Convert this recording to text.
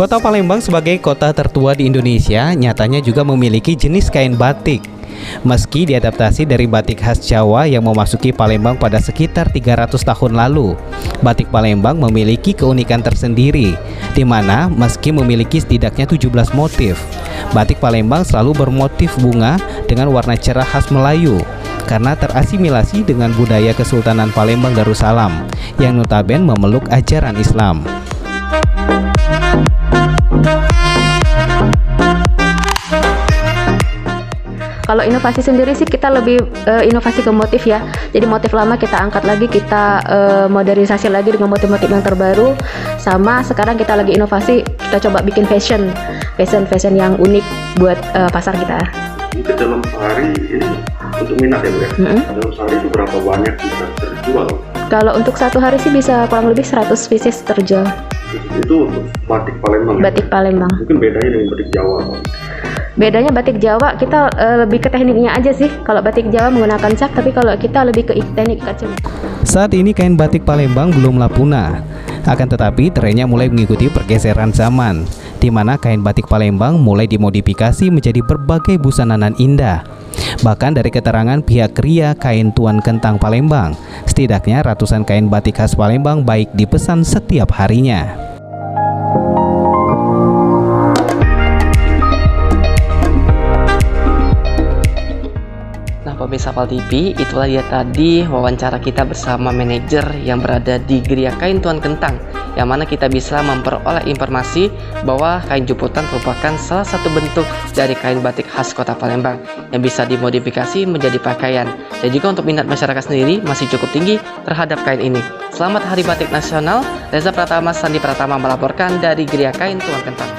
Kota Palembang sebagai kota tertua di Indonesia nyatanya juga memiliki jenis kain batik. Meski diadaptasi dari batik khas Jawa yang memasuki Palembang pada sekitar 300 tahun lalu, batik Palembang memiliki keunikan tersendiri, di mana meski memiliki setidaknya 17 motif, batik Palembang selalu bermotif bunga dengan warna cerah khas Melayu, karena terasimilasi dengan budaya Kesultanan Palembang Darussalam yang notabene memeluk ajaran Islam. Kalau inovasi sendiri sih kita lebih inovasi ke motif ya. Jadi motif lama kita angkat lagi, kita modernisasi lagi dengan motif-motif yang terbaru. Sama sekarang kita lagi inovasi, kita coba bikin fashion yang unik buat pasar kita. Mungkin dalam sehari ini untuk minat ya Bu ya? Dalam sehari itu berapa banyak bisa terjual? Kalau untuk satu hari sih bisa kurang lebih 100 pieces terjual. Itu untuk batik Palembang. Batik Palembang. Mungkin bedanya dengan batik Jawa Pak? Bedanya batik Jawa kita lebih ke tekniknya aja sih. Kalau batik Jawa menggunakan cat, tapi kalau kita lebih ke teknik kacang. Saat ini kain batik Palembang belumlah punah. Akan tetapi trennya mulai mengikuti pergeseran zaman, di mana kain batik Palembang mulai dimodifikasi menjadi berbagai busana nan indah. Bahkan dari keterangan pihak Kria Kain Tuan Kentang Palembang, setidaknya ratusan kain batik khas Palembang baik dipesan setiap harinya. Pemirsa Pal TV, itulah dia tadi wawancara kita bersama manajer yang berada di Geria Kain Tuan Kentang, yang mana kita bisa memperoleh informasi bahwa kain juputan merupakan salah satu bentuk dari kain batik khas kota Palembang yang bisa dimodifikasi menjadi pakaian, dan juga untuk minat masyarakat sendiri masih cukup tinggi terhadap kain ini. Selamat Hari Batik Nasional. Reza Pratama, Sandi Pratama melaporkan dari Geria Kain Tuan Kentang.